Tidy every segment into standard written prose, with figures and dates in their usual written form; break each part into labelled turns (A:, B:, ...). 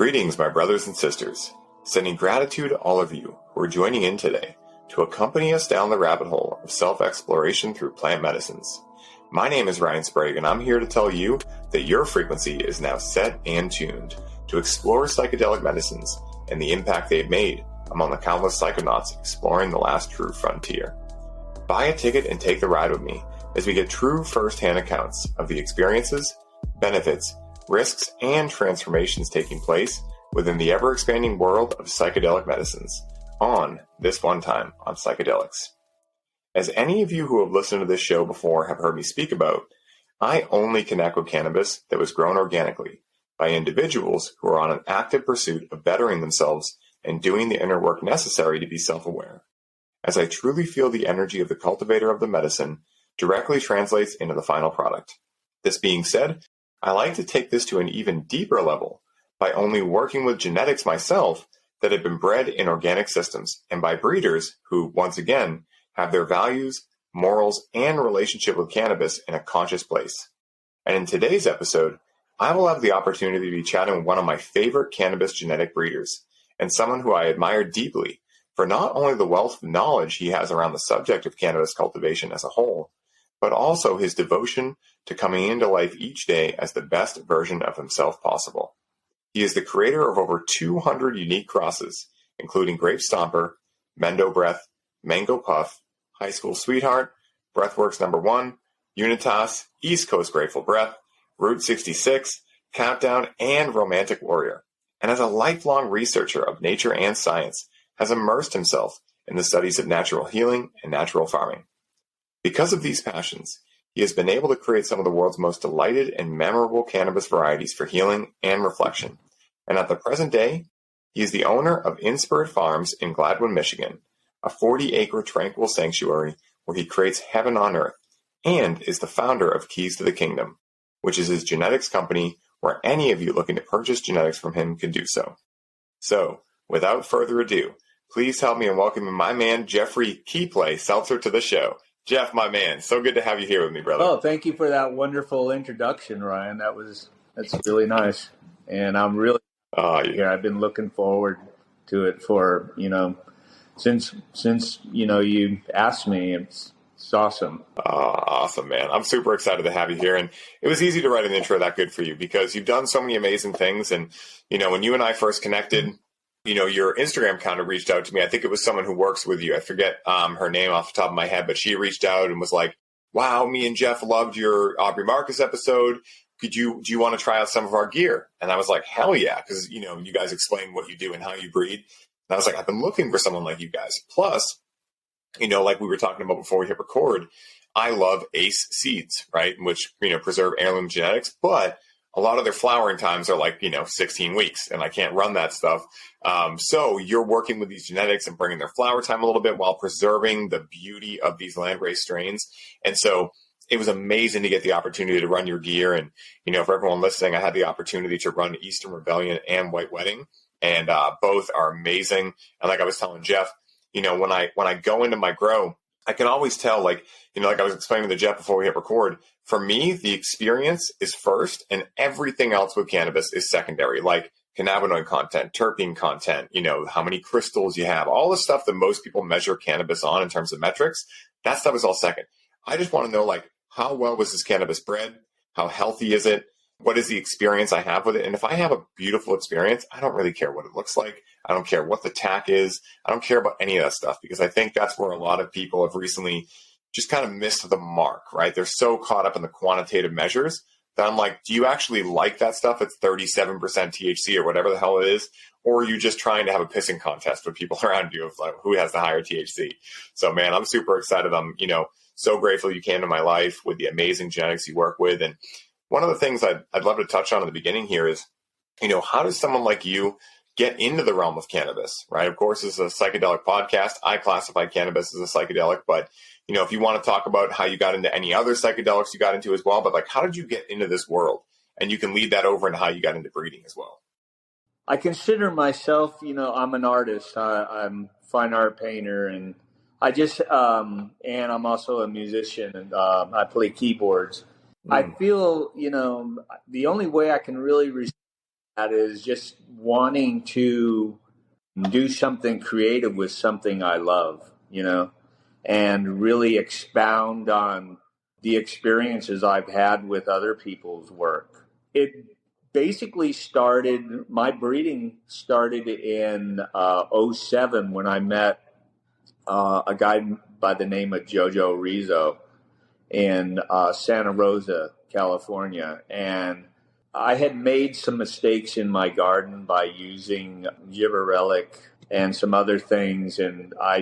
A: Greetings, my brothers and sisters. Sending gratitude to all of you who are joining in today to accompany us down the rabbit hole of self-exploration through plant medicines. My name is Ryan Sprague, and I'm here to tell you that your frequency is now set and tuned to explore psychedelic medicines and the impact they've made among the countless psychonauts exploring the last true frontier. Buy a ticket and take the ride with me as we get true first-hand accounts of the experiences, benefits, risks, and transformations taking place within the ever-expanding world of psychedelic medicines on This One Time on Psychedelics. As any of you who have listened to this show before have heard me speak about, I only connect with cannabis that was grown organically by individuals who are on an active pursuit of bettering themselves and doing the inner work necessary to be self-aware, as I truly feel the energy of the cultivator of the medicine directly translates into the final product. This being said, I like to take this to an even deeper level by only working with genetics myself that have been bred in organic systems and by breeders who, once again, have their values, morals, and relationship with cannabis in a conscious place. And in today's episode, I will have the opportunity to be chatting with one of my favorite cannabis genetic breeders and someone who I admire deeply for not only the wealth of knowledge he has around the subject of cannabis cultivation as a whole, but also his devotion to coming into life each day as the best version of himself possible. He is the creator of over 200 unique crosses, including Grape Stomper, Mendo Breath, Mango Puff, High School Sweetheart, Breathworks #1, Unitas, East Coast Grateful Breath, Route 66, Countdown, and Romantic Warrior. And as a lifelong researcher of nature and science, has immersed himself in the studies of natural healing and natural farming. Because of these passions, he has been able to create some of the world's most delighted and memorable cannabis varieties for healing and reflection. And at the present day, he is the owner of Inspirit Farms in Gladwin, Michigan, a 40-acre tranquil sanctuary where he creates heaven on earth, and is the founder of Keys to the Kingdom, which is his genetics company where any of you looking to purchase genetics from him can do so. So, without further ado, please help me in welcoming my man, Jeffery Keyplay Selsor, to the show. Jeff, my man, so good to have you here with me, brother.
B: Oh, thank you for that wonderful introduction, Ryan. That's really nice. And I'm really here. I've been looking forward to it for, since you asked me. It's awesome.
A: Awesome, man. I'm super excited to have you here. And it was easy to write an intro that good for you because you've done so many amazing things. And, when you and I first connected, your Instagram kind of reached out to me. I think it was someone who works with you. I forget her name off the top of my head, but she reached out and was like, wow, me and Jeff loved your Aubrey Marcus episode. Do you want to try out some of our gear? And I was like, hell yeah. Cause you guys explain what you do and how you breed. And I was like, I've been looking for someone like you guys. Plus, like we were talking about before we hit record, I love Ace seeds, right? Which, preserve heirloom genetics, but a lot of their flowering times are like, 16 weeks, and I can't run that stuff. So you're working with these genetics and bringing their flower time a little bit while preserving the beauty of these landrace strains. And so it was amazing to get the opportunity to run your gear. And, for everyone listening, I had the opportunity to run Eastern Rebellion and White Wedding, and both are amazing. And like I was telling Jeff, when I go into my grow, I can always tell, like I was explaining to Jeff before we hit record, for me, the experience is first and everything else with cannabis is secondary, like cannabinoid content, terpene content, how many crystals you have, all the stuff that most people measure cannabis on in terms of metrics. That stuff is all second. I just want to know, how well was this cannabis bred? How healthy is it? What is the experience I have with it? And if I have a beautiful experience, I don't really care what it looks like. I don't care what the tack is. I don't care about any of that stuff because I think that's where a lot of people have recently just kind of missed the mark, right? They're so caught up in the quantitative measures that I'm like, do you actually like that stuff? It's 37% THC or whatever the hell it is. Or are you just trying to have a pissing contest with people around you of like who has the higher THC? So man, I'm super excited. I'm, so grateful you came to my life with the amazing genetics you work with. And one of the things I'd love to touch on in the beginning here is, how does someone like you get into the realm of cannabis, right? Of course, this is a psychedelic podcast. I classify cannabis as a psychedelic, but, if you want to talk about how you got into any other psychedelics you got into as well, but how did you get into this world? And you can lead that over into how you got into breeding as well.
B: I consider myself, I'm an artist. I'm a fine art painter, and I just, and I'm also a musician, and I play keyboards. I feel, the only way I can really that is just wanting to do something creative with something I love, and really expound on the experiences I've had with other people's work. It basically my breeding started in 07 when I met a guy by the name of Jojo Rizzo in Santa Rosa, California. And I had made some mistakes in my garden by using gibberellic and some other things. And I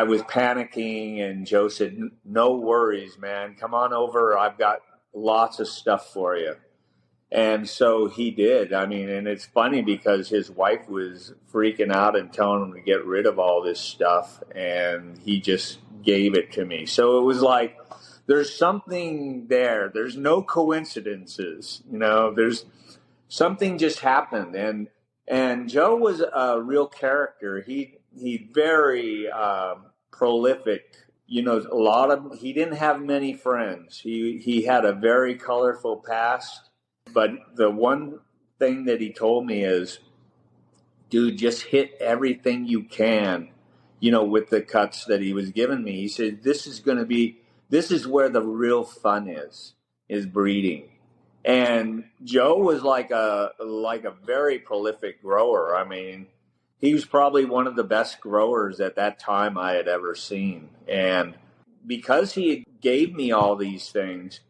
B: was panicking, and Joe said, "No worries, man. Come on over. I've got lots of stuff for you." And so he did. I mean, and it's funny because his wife was freaking out and telling him to get rid of all this stuff, and he just gave it to me. So it was like, there's something there. There's no coincidences, there's something just happened. And Joe was a real character. He very prolific, he didn't have many friends. He had a very colorful past. But the one thing that he told me is, dude, just hit everything you can, with the cuts that he was giving me. He said, this is where the real fun is breeding. And Joe was like a very prolific grower. I mean, he was probably one of the best growers at that time I had ever seen. And because he gave me all these things,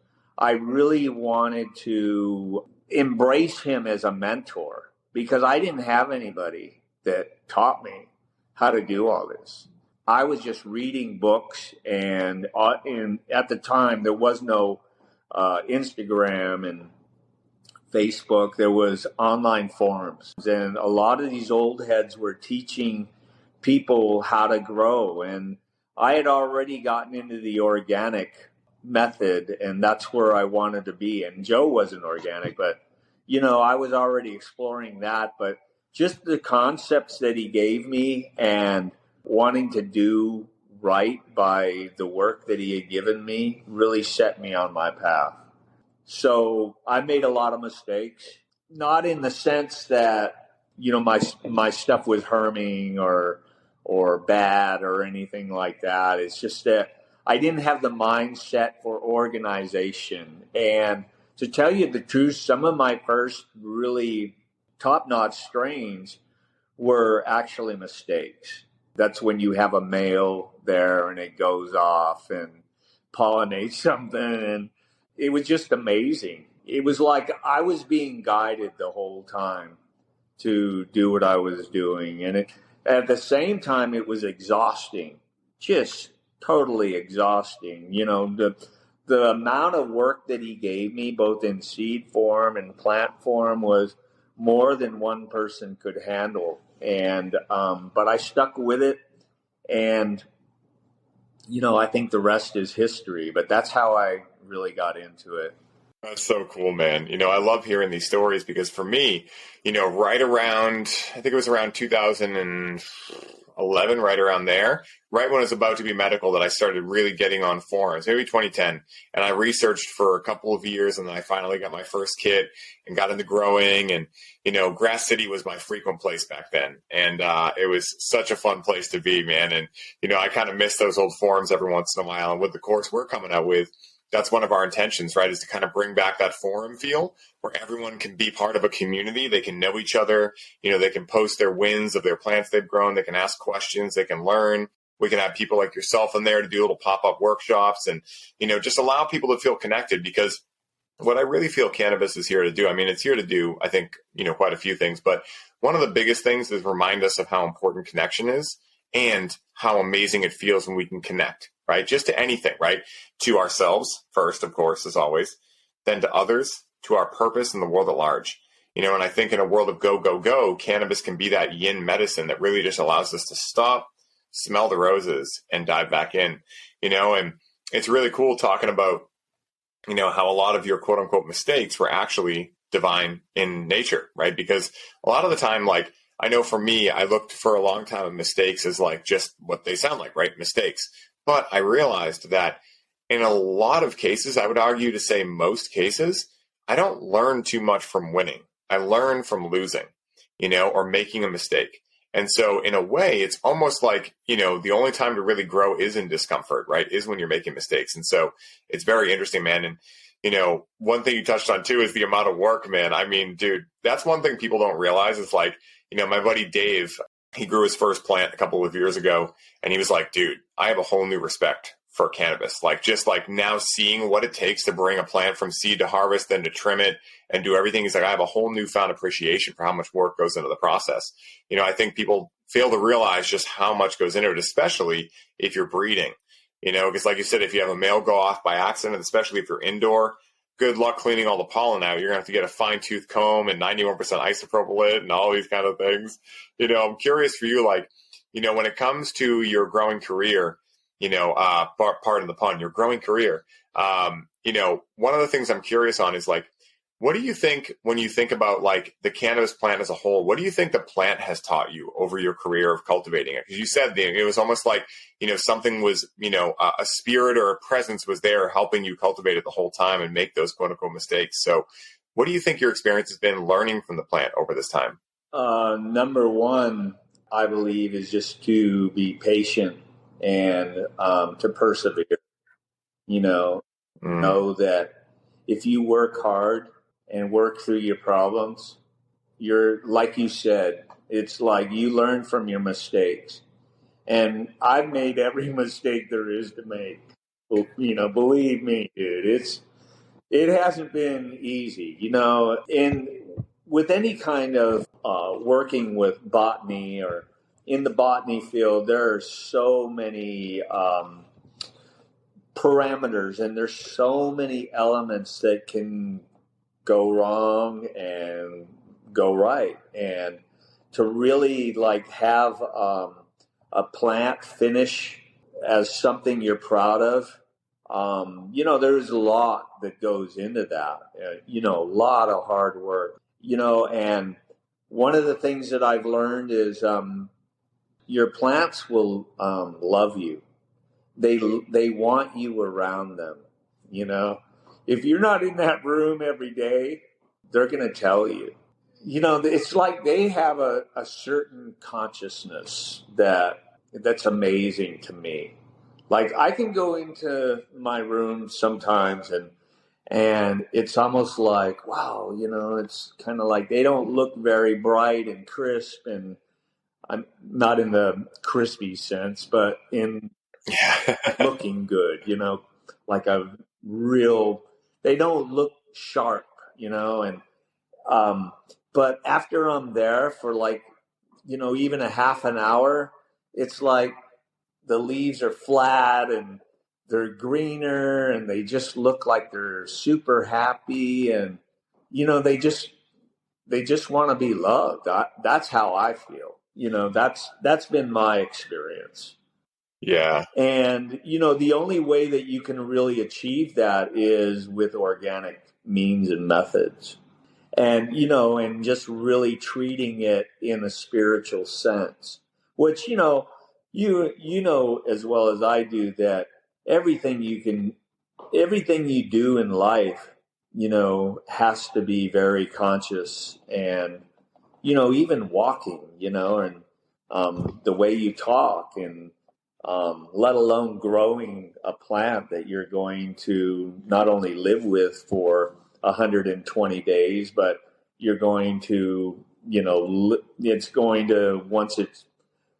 B: I really wanted to embrace him as a mentor, because I didn't have anybody that taught me how to do all this. I was just reading books, and at the time there was no Instagram and Facebook. There was online forums, and a lot of these old heads were teaching people how to grow. And I had already gotten into the organic method, and that's where I wanted to be. And Joe wasn't organic, but I was already exploring that. But just the concepts that he gave me and wanting to do right by the work that he had given me really set me on my path. So I made a lot of mistakes, not in the sense that my stuff was harming or bad or anything like that. It's just that I didn't have the mindset for organization. And to tell you the truth, some of my first really top-notch strains were actually mistakes. That's when you have a male there and it goes off and pollinates something. And it was just amazing. It was like I was being guided the whole time to do what I was doing. And at the same time, it was exhausting, just totally exhausting. The amount of work that he gave me, both in seed form and plant form, was more than one person could handle. And but I stuck with it, and I think the rest is history. But that's how I really got into it.
A: That's so cool, man. I love hearing these stories, because for me, right around, I think it was around 2011, right around there, right when it was about to be medical, that I started really getting on forums, maybe 2010. And I researched for a couple of years, and then I finally got my first kit and got into growing. And, Grass City was my frequent place back then. And it was such a fun place to be, man. And, I kind of miss those old forums every once in a while. And with the course we're coming out with, that's one of our intentions, right, is to kind of bring back that forum feel where everyone can be part of a community. They can know each other. They can post their wins of their plants they've grown. They can ask questions. They can learn. We can have people like yourself in there to do little pop-up workshops and, just allow people to feel connected, because what I really feel cannabis is here to do, it's here to do, I think, quite a few things. But one of the biggest things is remind us of how important connection is and how amazing it feels when we can connect. Right? Just to anything, right? To ourselves first, of course, as always, then to others, to our purpose in the world at large. And I think in a world of go, go, go, cannabis can be that yin medicine that really just allows us to stop, smell the roses, and dive back in. And it's really cool talking about, how a lot of your quote unquote mistakes were actually divine in nature, right? Because a lot of the time, like, I know for me, I looked for a long time at mistakes as like just what they sound like, right? Mistakes. But I realized that in a lot of cases, I would argue to say most cases, I don't learn too much from winning. I learn from losing, or making a mistake. And so in a way, it's almost like, the only time to really grow is in discomfort, right? Is when you're making mistakes. And so it's very interesting, man. And, one thing you touched on too is the amount of work, man. I mean, dude, that's one thing people don't realize. It's like, my buddy Dave, he grew his first plant a couple of years ago, and he was like, dude, I have a whole new respect for cannabis. Like, just like now seeing what it takes to bring a plant from seed to harvest, then to trim it and do everything. He's like, I have a whole newfound appreciation for how much work goes into the process. I think people fail to realize just how much goes into it, especially if you're breeding, because like you said, if you have a male go off by accident, especially if you're indoor, good luck cleaning all the pollen out. You're going to have to get a fine tooth comb and 91% isopropyl and all these kind of things. I'm curious for you, like, when it comes to your growing career, pardon the pun, your growing career, one of the things I'm curious on is like, what do you think when you think about like the cannabis plant as a whole? What do you think the plant has taught you over your career of cultivating it? Because you said it was almost like, something was, a spirit or a presence was there helping you cultivate it the whole time and make those quote unquote mistakes. So what do you think your experience has been learning from the plant over this time?
B: Number one, I believe, is just to be patient and to persevere. Know that if you work hard and work through your problems, you're, like you said, it's like you learn from your mistakes. And I've made every mistake there is to make. Believe me, dude, it hasn't been easy, and with any kind of working with botany or in the botany field, there are so many parameters and there's so many elements that can go wrong and go right. And to really like have a plant finish as something you're proud of, there's a lot that goes into that, a lot of hard work, and one of the things that I've learned is your plants will love you. They want you around them, If you're not in that room every day, they're going to tell you. It's like they have a certain consciousness that's amazing to me. Like I can go into my room sometimes and it's almost like, wow, it's kind of like they don't look very bright and crisp, and I'm not in the crispy sense, but in looking good, like they don't look sharp, and but after I'm there for like, even a half an hour, it's like the leaves are flat and they're greener and they just look like they're super happy, and they just want to be loved. That's how I feel. That's been my experience.
A: Yeah.
B: And the only way that you can really achieve that is with organic means and methods. And and just really treating it in a spiritual sense, which you know as well as I do that everything you do in life, has to be very conscious, and even walking, and the way you talk, and let alone growing a plant that you're going to not only live with for 120 days, but you're going to, it's going to, once it's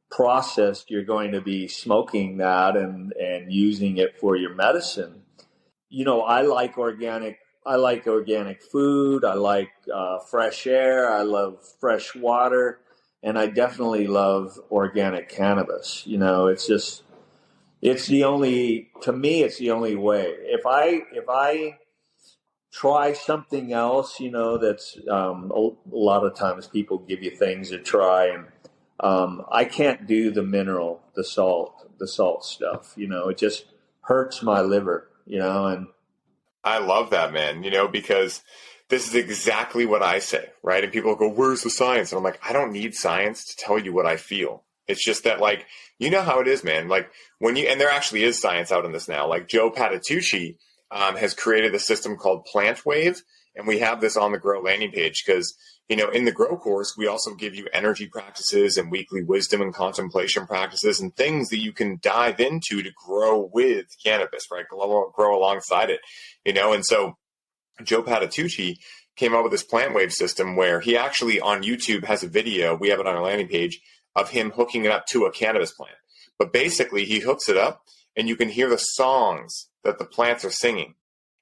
B: processed, you're going to be smoking that and using it for your medicine. I like organic food. I like fresh air. I love fresh water. And I definitely love organic cannabis. It's the only way. If I try something else, that's a lot of times people give you things to try, and I can't do the salt stuff. It just hurts my liver, and
A: I love that, man, because this is exactly what I say, right? And people go, where's the science? And I'm like, I don't need science to tell you what I feel. It's just that, like, how it is, man. Like and there actually is science out in this now. Like Joe Patitucci has created a system called Plant Wave, And we have this on the Grow landing page because, in the Grow course, we also give you energy practices and weekly wisdom and contemplation practices and things that you can dive into to grow with cannabis, right? Grow alongside it, And so Joe Patitucci came up with this plant wave system where he actually on YouTube has a video, we have it on our landing page, of him hooking it up to a cannabis plant. But basically he hooks it up and you can hear the songs that the plants are singing.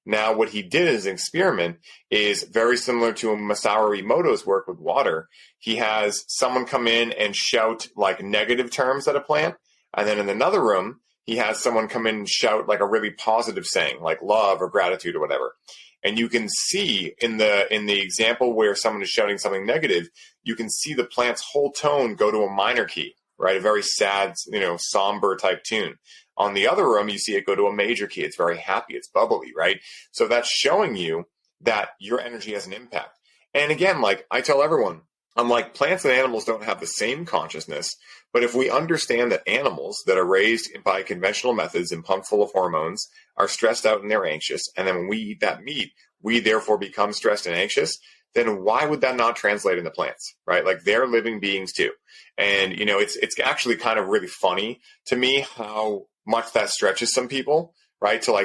A: Now, what he did as an experiment is very similar to Masaru Emoto's work with water. He has someone come in and shout like negative terms at a plant. And then in another room, he has someone come in and shout like a really positive saying, like love or gratitude or whatever. And you can see in the example where someone is shouting something negative, you can see the plant's whole tone go to a minor key, right? A very sad, somber type tune. On the other room, you see it go to a major key. It's very happy. It's bubbly, right? So that's showing you that your energy has an impact. And again, like I tell everyone, I'm like, plants and animals don't have the same consciousness, but if we understand that animals that are raised by conventional methods and pumped full of hormones are stressed out and they're anxious, and then when we eat that meat, we therefore become stressed and anxious, then why would that not translate into plants, right? Like they're living beings too. And, it's actually kind of really funny to me how much that stretches some people, right? To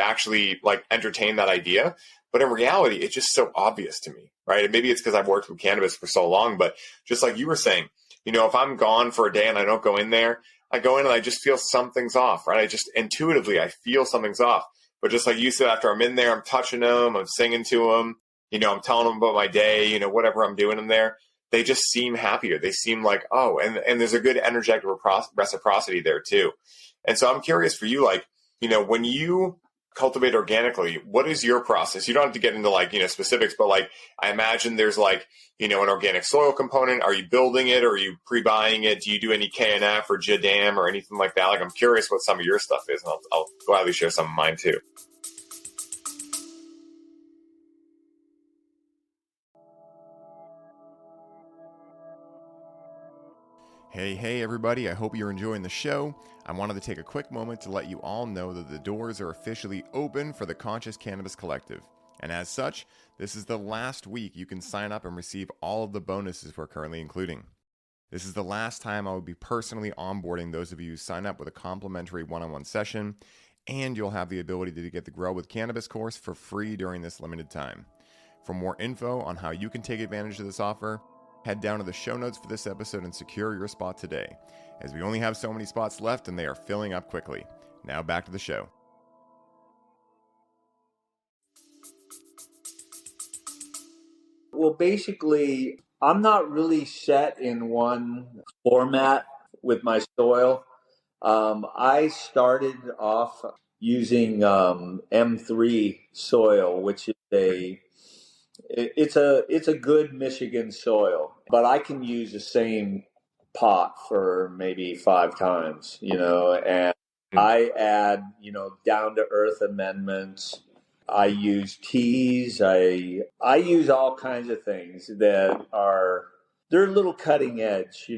A: actually entertain that idea. But in reality, it's just so obvious to me, right? And maybe it's because I've worked with cannabis for so long, but just like you were saying, if I'm gone for a day and I don't go in there, I go in and I just feel something's off, right? I just intuitively, I feel something's off. But just like you said, after I'm in there, I'm touching them, I'm singing to them, I'm telling them about my day, whatever I'm doing in there, they just seem happier. They seem like, oh, and there's a good energetic reciprocity there too. And so I'm curious for you, when you cultivate organically, what is your process? You don't have to get into specifics, but I imagine there's an organic soil component. Are you building it or are you pre-buying it? Do you do any KNF or JDAM or anything like that? I'm curious what some of your stuff is, and I'll gladly share some of mine too.
C: Hey everybody, I hope you're enjoying the show. I wanted to take a quick moment to let you all know that the doors are officially open for the Conscious Cannabis Collective. And as such, this is the last week you can sign up and receive all of the bonuses we're currently including. This is the last time I will be personally onboarding those of you who sign up with a complimentary one-on-one session, and you'll have the ability to get the Grow with Cannabis course for free during this limited time. For more info on how you can take advantage of this offer, head down to the show notes for this episode and secure your spot today, as we only have so many spots left and they are filling up quickly. Now back to the show.
B: Well, basically, I'm not really set in one format with my soil. I started off using M3 soil, which is it's a good Michigan soil, but I can use the same pot for maybe 5 times, and I add, down to earth amendments. I use teas. I use all kinds of things that they're a little cutting edge,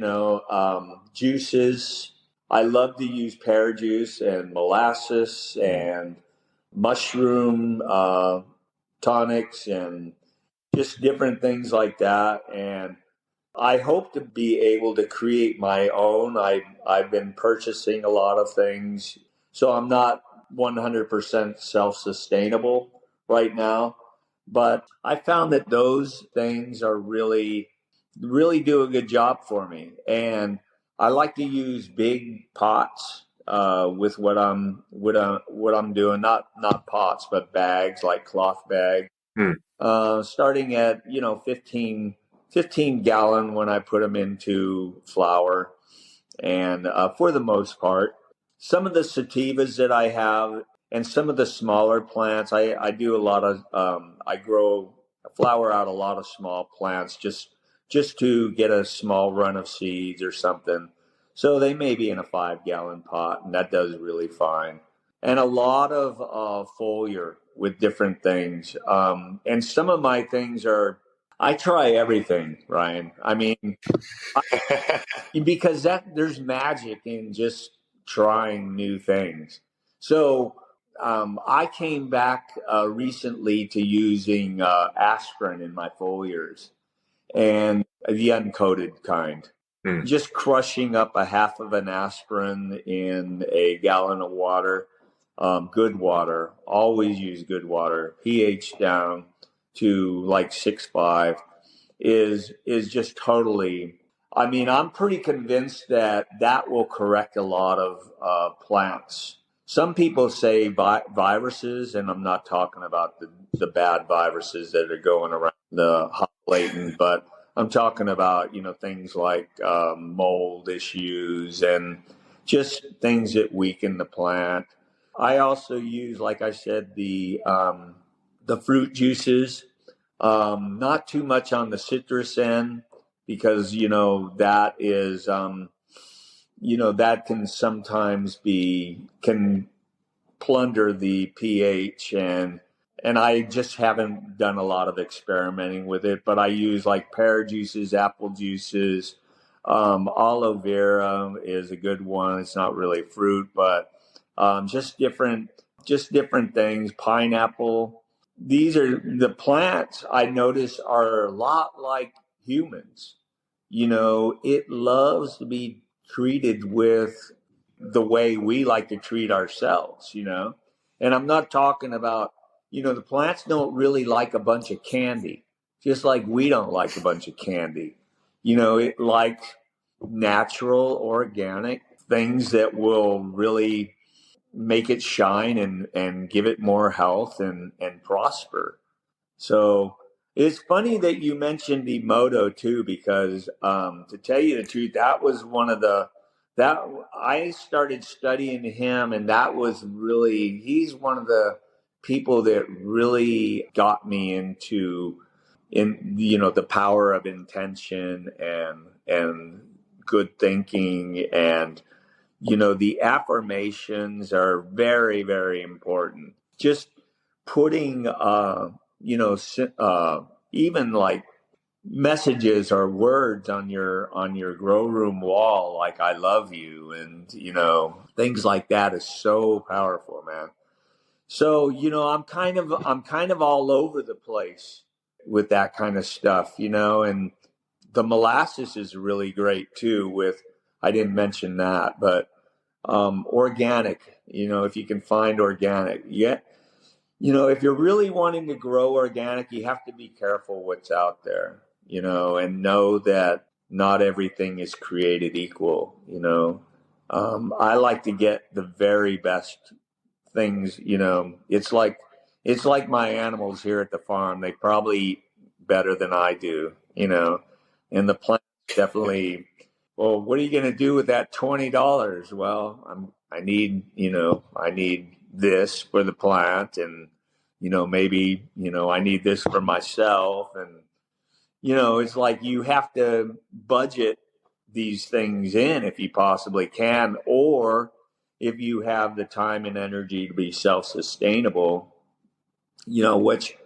B: juices. I love to use pear juice and molasses and mushroom tonics and just different things like that. And I hope to be able to create my own. I've been purchasing a lot of things, so I'm not 100% self-sustainable right now. But I found that those things are really do a good job for me. And I like to use big pots with what I'm doing. Not pots, but bags, like cloth bags. Starting at 15 gallon when I put them into flower. And for the most part, some of the sativas that I have and some of the smaller plants, I do a lot of, I flower out a lot of small plants just to get a small run of seeds or something. So they may be in a 5 gallon pot, and that does really fine. And a lot of foliar with different things. And some of my things I try everything, Ryan. I mean, because there's magic in just trying new things. So I came back recently to using aspirin in my foliars, and the uncoated kind. Just crushing up a half of an aspirin in a gallon of water, good water. Always use good water. pH down to like 6.5 is just totally. I mean, I'm pretty convinced that will correct a lot of plants. Some people say viruses, and I'm not talking about the bad viruses that are going around the hot latent, but I'm talking about, things like mold issues and just things that weaken the plant. I also use, like I said, the fruit juices, not too much on the citrus end, because, that is, that can sometimes can plunder the pH, and I just haven't done a lot of experimenting with it, but I use like pear juices, apple juices, aloe vera is a good one. It's not really fruit, but just different things. Pineapple. These are the plants I notice are a lot like humans. It loves to be treated with the way we like to treat ourselves, And I'm not talking about, the plants don't really like a bunch of candy, just like we don't like a bunch of candy. It likes natural, organic things that will really make it shine and give it more health and prosper. So it's funny that you mentioned Emoto too, because to tell you the truth, that was one of that I started studying him, and that was really, he's one of the people that really got me into the power of intention and good thinking, and the affirmations are very, very important. Just putting even like messages or words on your grow room wall, like "I love you," and things like that is so powerful, man. So I'm kind of all over the place with that kind of stuff, and the molasses is really great too. I didn't mention that, but organic. If you can find organic, yeah. If you're really wanting to grow organic, you have to be careful what's out there, and know that not everything is created equal, I like to get the very best things, It's like my animals here at the farm. They probably eat better than I do, and the plants definitely, well, what are you going to do with that $20? Well, I need this for the plant, and maybe I need this for myself, and it's like you have to budget these things in if you possibly can, or if you have the time and energy to be self-sustainable, which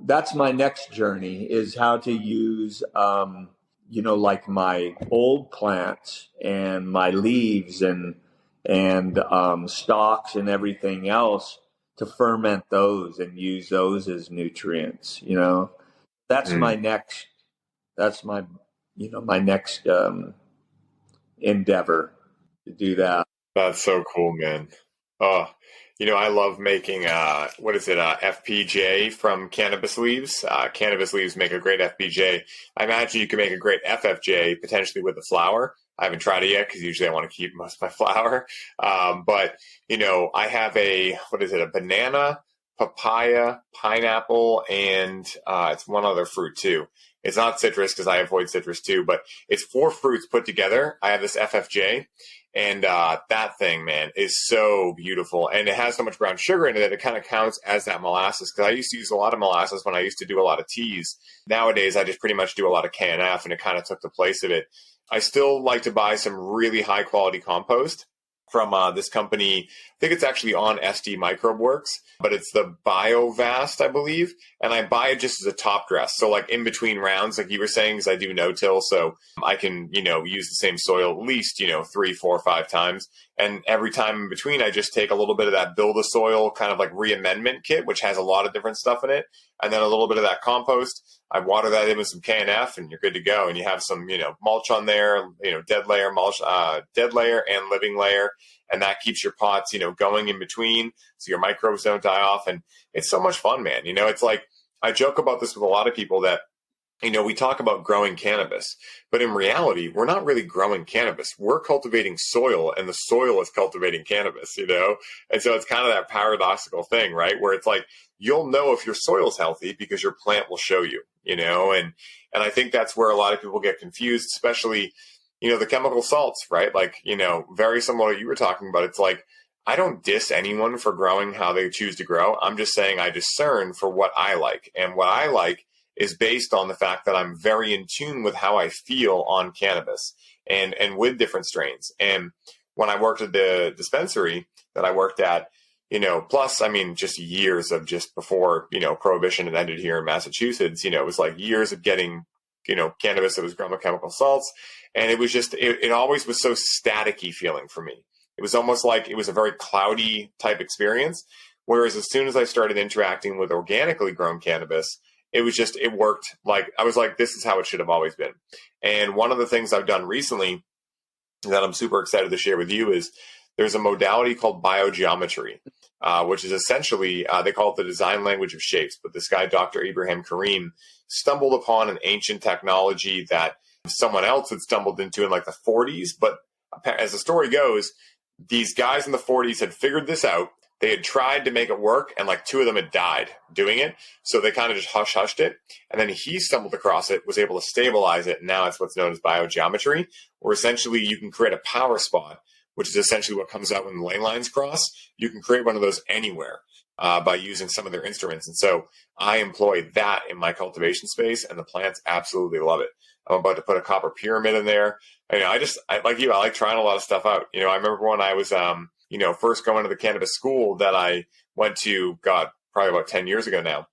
B: that's my next journey, is how to use like my old plants and my leaves and stalks and everything else, to ferment those and use those as nutrients. That's my next. That's my next endeavor, to do that.
A: That's so cool, man. Oh, I love making FPJ from cannabis leaves. Cannabis leaves make a great FPJ. I imagine you can make a great FFJ potentially with the flower. I haven't tried it yet because usually I want to keep most of my flour. But I have a banana, papaya, pineapple, and it's one other fruit too. It's not citrus because I avoid citrus too, but it's 4 fruits put together. I have this FFJ, and that thing, man, is so beautiful. And it has so much brown sugar in it that it kind of counts as that molasses, because I used to use a lot of molasses when I used to do a lot of teas. Nowadays, I just pretty much do a lot of KNF, and it kind of took the place of it. I still like to buy some really high quality compost from this company. I think it's actually on SD Microbe Works, but it's the BioVast, I believe. And I buy it just as a top dress. So like in between rounds, like you were saying, because I do no-till, so I can, use the same soil at least, 3, 4, 5 times. And every time in between, I just take a little bit of that build a soil kind of like reamendment kit, which has a lot of different stuff in it. And then a little bit of that compost. I water that in with some KNF and you're good to go. And you have some, mulch on there, dead layer mulch, dead layer and living layer. And that keeps your pots, going in between so your microbes don't die off. And it's so much fun, man. It's like, I joke about this with a lot of people that, we talk about growing cannabis, but in reality, we're not really growing cannabis. We're cultivating soil and the soil is cultivating cannabis, And so it's kind of that paradoxical thing, right? Where it's like, you'll know if your soil's healthy because your plant will show you, and I think that's where a lot of people get confused, especially, the chemical salts, right? Like, very similar to what you were talking about. It's like, I don't diss anyone for growing how they choose to grow. I'm just saying I discern for what I like. And what I like is based on the fact that I'm very in tune with how I feel on cannabis and with different strains. And when I worked at the dispensary that I worked at, plus, just years of just before, prohibition had ended here in Massachusetts, it was like years of getting, cannabis that was grown with chemical salts. And it was just, it always was so staticky feeling for me. It was almost like it was a very cloudy type experience. Whereas as soon as I started interacting with organically grown cannabis, it worked. Like, I was like, this is how it should have always been. And one of the things I've done recently that I'm super excited to share with you is there's a modality called biogeometry, which is essentially, they call it the design language of shapes. But this guy, Dr. Abraham Karim, stumbled upon an ancient technology that someone else had stumbled into in like the 40s. But as the story goes, these guys in the 40s had figured this out. They had tried to make it work, and like 2 of them had died doing it. So they kind of just hushed it. And then he stumbled across it, was able to stabilize it. And now it's what's known as biogeometry, where essentially you can create a power spot, which is essentially what comes out when the ley lines cross. You can create one of those anywhere by using some of their instruments. And so I employ that in my cultivation space, and the plants absolutely love it. I'm about to put a copper pyramid in there. I like you, I like trying a lot of stuff out. I remember when I was, first going to the cannabis school that I went to, probably about 10 years ago now.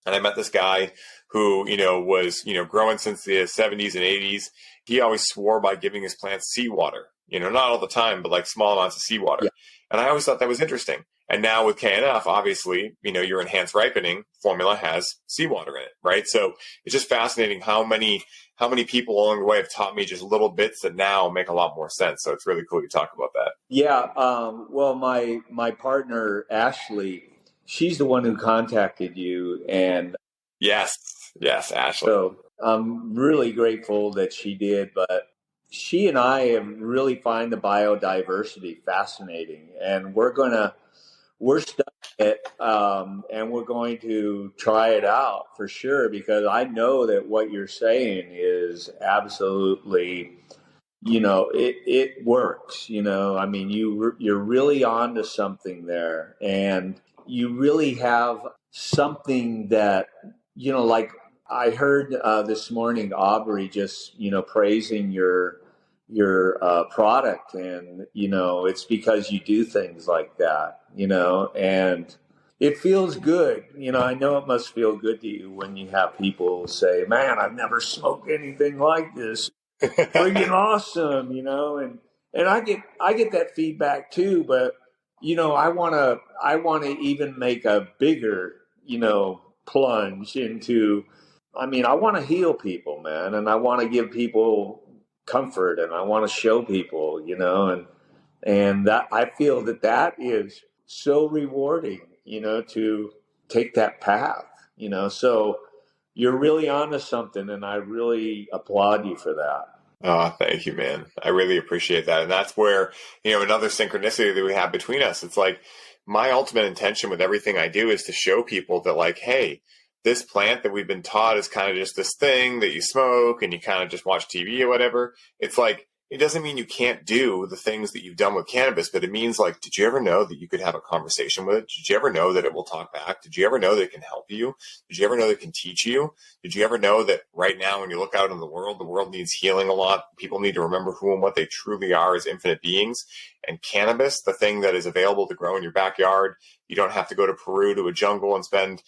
A: And I met this guy who, was, growing since the 70s and 80s. He always swore by giving his plants seawater, not all the time, but like small amounts of seawater. Yeah. And I always thought that was interesting. And now with KNF, obviously, your enhanced ripening formula has seawater in it, right? So it's just fascinating how many people along the way have taught me just little bits that now make a lot more sense. So it's really cool you talk about that.
B: Yeah. Well, my partner, Ashley, she's the one who contacted you. And
A: Yes, Ashley.
B: So I'm really grateful that she did, but she and I have really find the biodiversity fascinating, and we're studying it, and we're going to try it out for sure, because I know that what you're saying is absolutely, it works, you're really onto something there, and you really have something that, like I heard this morning, Aubrey just, praising your product, and it's because you do things like that, and it feels good. I know it must feel good to you when you have people say, man, I've never smoked anything like this. Freaking awesome, and I get that feedback too, but I want to even make a bigger, plunge into, I want to heal people, man, and I want to give people comfort, and I want to show people, and that I feel that is so rewarding, to take that path, so you're really onto something, and I really applaud you for that.
A: Oh, thank you, man. I really appreciate that. And that's where, another synchronicity that we have between us. It's like my ultimate intention with everything I do is to show people that, like, hey, this plant that we've been taught is kind of just this thing that you smoke and you kind of just watch TV or whatever. It's like, it doesn't mean you can't do the things that you've done with cannabis, but it means, like, did you ever know that you could have a conversation with it? Did you ever know that it will talk back? Did you ever know that it can help you? Did you ever know that it can teach you? Did you ever know that right now when you look out in the world needs healing a lot. People need to remember who and what they truly are as infinite beings. And cannabis, the thing that is available to grow in your backyard, you don't have to go to Peru to a jungle and spend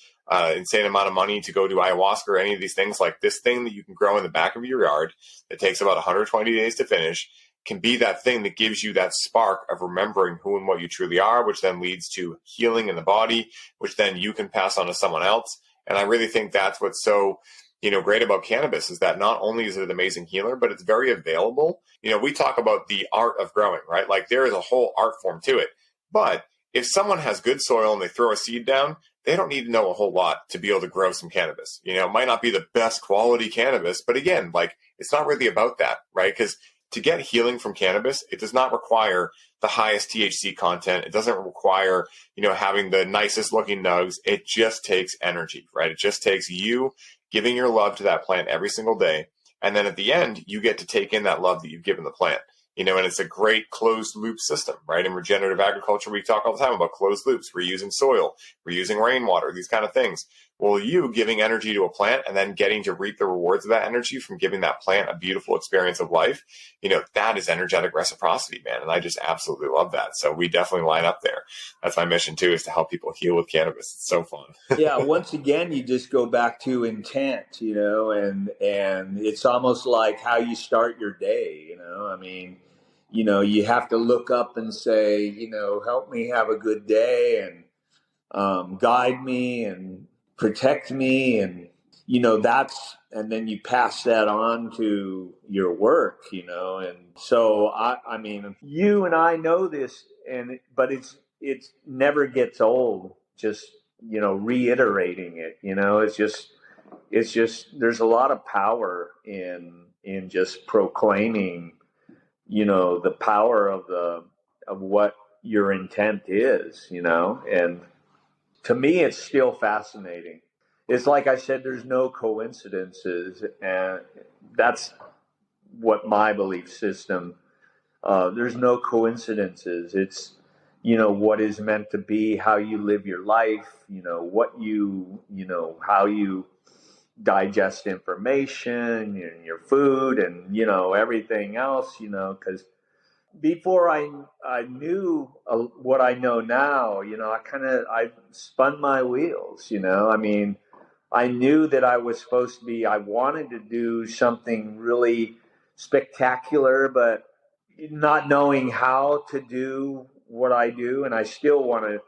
A: insane amount of money to go do ayahuasca or any of these things. Like this thing that you can grow in the back of your yard that takes about 120 days to finish can be that thing that gives you that spark of remembering who and what you truly are, which then leads to healing in the body, which then you can pass on to someone else. And I really think that's what's so, great about cannabis, is that not only is it an amazing healer, but it's very available. We talk about the art of growing, right? Like there is a whole art form to it. But if someone has good soil and they throw a seed down, they don't need to know a whole lot to be able to grow some cannabis. It might not be the best quality cannabis, but again, like it's not really about that, right? Because to get healing from cannabis, it does not require the highest THC content. It doesn't require, having the nicest looking nugs. It just takes energy, right? It just takes you giving your love to that plant every single day. And then at the end, you get to take in that love that you've given the plant. And it's a great closed loop system, right? In regenerative agriculture, we talk all the time about closed loops, reusing soil, reusing rainwater, these kind of things. Well, you giving energy to a plant and then getting to reap the rewards of that energy from giving that plant a beautiful experience of life, that is energetic reciprocity, man. And I just absolutely love that. So we definitely line up there. That's my mission too, is to help people heal with cannabis. It's so fun.
B: Yeah. Once again, you just go back to intent, and it's almost like how you start your day, I mean, you have to look up and say, help me have a good day and guide me and protect me. And, and then you pass that on to your work, and so I mean, you and I know this, but it's never gets old. Just, reiterating it, it's just, there's a lot of power in just proclaiming, the power of what your intent is, and to me, it's still fascinating. It's like I said, there's no coincidences, and that's what my belief system, there's no coincidences. It's, what is meant to be, how you live your life, what how you digest information and your food and, everything else, because before I knew what I know now, I spun my wheels, I mean, I knew that I wanted to do something really spectacular, but not knowing how to do what I do. And I still want to,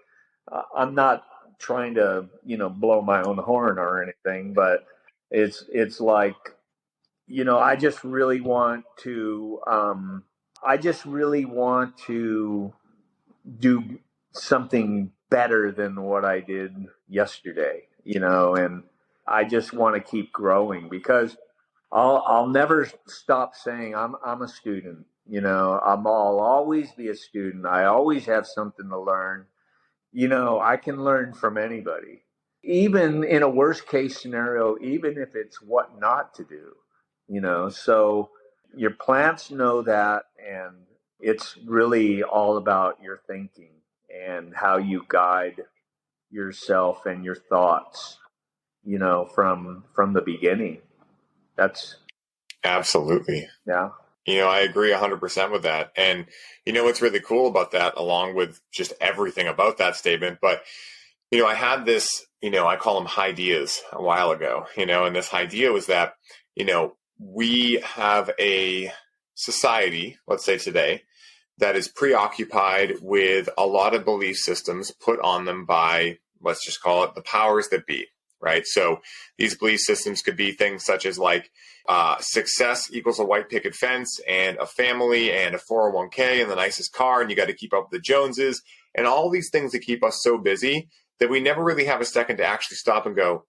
B: I'm not trying to, blow my own horn or anything, but it's like, I just really want to, do something better than what I did yesterday, and I just want to keep growing, because I'll never stop saying I'm a student, I'll always be a student. I always have something to learn. I can learn from anybody, even in a worst case scenario, even if it's what not to do, so your plants know that, and it's really all about your thinking and how you guide yourself and your thoughts, from the beginning. That's
A: absolutely.
B: Yeah.
A: I agree 100% with that. And what's really cool about that, along with just everything about that statement, but I had this, I call them ideas a while ago, and this idea was that, we have a society, let's say today, that is preoccupied with a lot of belief systems put on them by, let's just call it the powers that be, right? So these belief systems could be things such as like success equals a white picket fence and a family and a 401k and the nicest car, and you got to keep up with the Joneses and all these things that keep us so busy that we never really have a second to actually stop and go,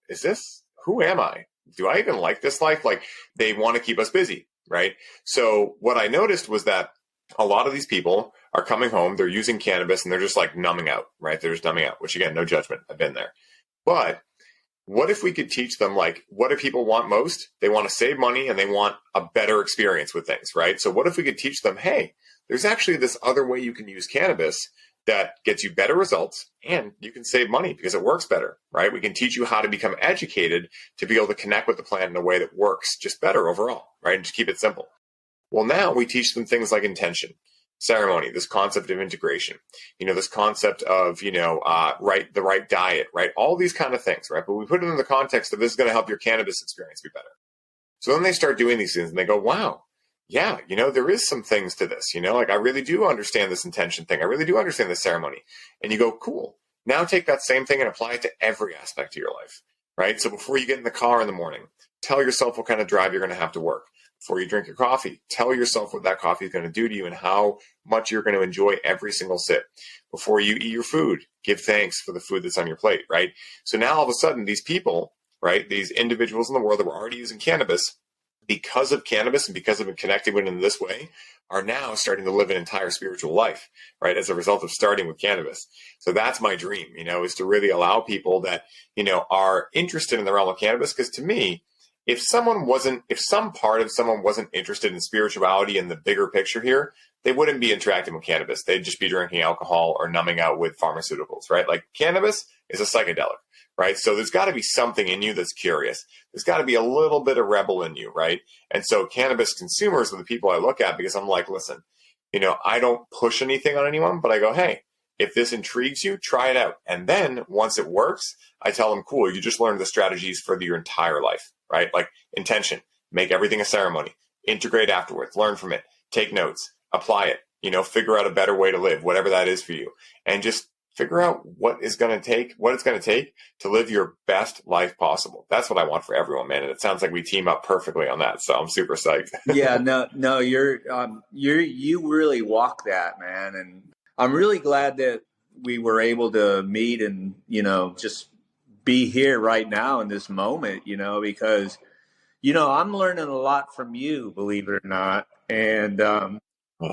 A: who am I? Do I even like this life? Like, they want to keep us busy, right? So what I noticed was that a lot of these people are coming home, they're using cannabis, and they're just like numbing out, right? They're just numbing out, which again, no judgment. I've been there. But what if we could teach them, like, what do people want most? They want to save money and they want a better experience with things, right? So what if we could teach them, hey, there's actually this other way you can use cannabis that gets you better results, and you can save money because it works better, right? We can teach you how to become educated to be able to connect with the plant in a way that works just better overall, right? And just keep it simple. Well, now we teach them things like intention, ceremony, this concept of integration, this concept of, the right diet, right? All these kind of things, right? But we put it in the context of this is going to help your cannabis experience be better. So then they start doing these things and they go, wow, yeah, there is some things to this, like I really do understand this intention thing. I really do understand this ceremony. And you go, cool. Now take that same thing and apply it to every aspect of your life, right? So before you get in the car in the morning, tell yourself what kind of drive you're going to have to work. Before you drink your coffee, tell yourself what that coffee is going to do to you and how much you're going to enjoy every single sip. Before you eat your food, give thanks for the food that's on your plate, right? So now all of a sudden, these people, right, these individuals in the world that were already using cannabis, because of cannabis and because of connecting with it in this way, are now starting to live an entire spiritual life, right, as a result of starting with cannabis. So that's my dream, is to really allow people that, are interested in the realm of cannabis. Because to me, if some part of someone wasn't interested in spirituality and the bigger picture here, they wouldn't be interacting with cannabis. They'd just be drinking alcohol or numbing out with pharmaceuticals, right? Like cannabis is a psychedelic, right? So there's got to be something in you that's curious. There's got to be a little bit of rebel in you, right? And so cannabis consumers are the people I look at, because I'm like, listen, I don't push anything on anyone, but I go, hey, if this intrigues you, try it out. And then once it works, I tell them, cool, you just learned the strategies for your entire life, right? Like intention, make everything a ceremony, integrate afterwards, learn from it, take notes, apply it, figure out a better way to live, whatever that is for you. And just figure out what it's going to take to live your best life possible. That's what I want for everyone, man. And it sounds like we team up perfectly on that. So I'm super psyched.
B: Yeah, no, you really walk that, man. And I'm really glad that we were able to meet and, just be here right now in this moment, because, I'm learning a lot from you, believe it or not. And,
A: oh,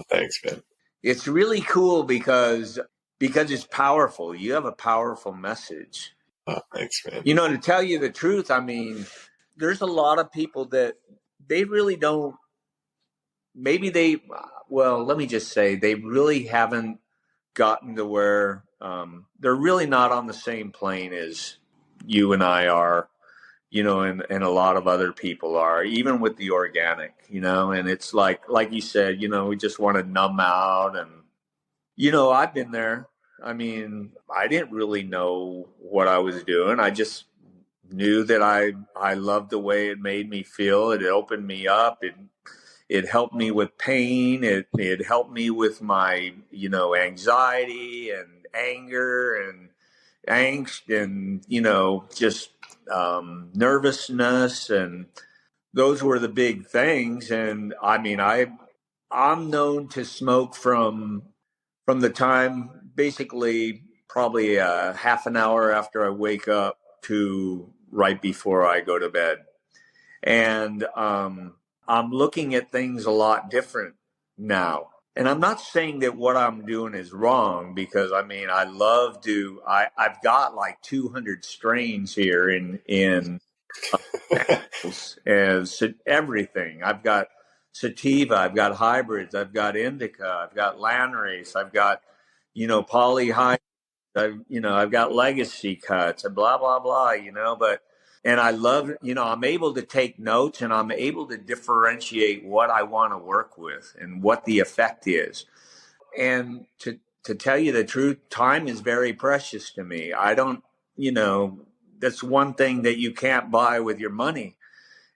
A: thanks, man.
B: It's really cool because it's powerful. You have a powerful message.
A: Oh, thanks, man.
B: To tell you the truth, I mean, there's a lot of people that they really don't, let me just say, they really haven't gotten to where they're really not on the same plane as you and I are, and a lot of other people are, even with the organic, and it's like you said, we just want to numb out. And, I've been there. I mean, I didn't really know what I was doing. I just knew that I loved the way it made me feel. It opened me up. It helped me with pain. It helped me with my, anxiety and anger and angst and, just nervousness. And those were the big things. And I mean, I'm known to smoke from the time, basically probably half an hour after I wake up to right before I go to bed. And I'm looking at things a lot different now. And I'm not saying that what I'm doing is wrong, because I mean, I've got like 200 strains here in and everything. I've got sativa, I've got hybrids, I've got indica, I've got landrace, I've got, polyhybrids, I've got legacy cuts and blah, blah, blah, and I love, I'm able to take notes and I'm able to differentiate what I want to work with and what the effect is. And to tell you the truth, time is very precious to me. I don't, that's one thing that you can't buy with your money.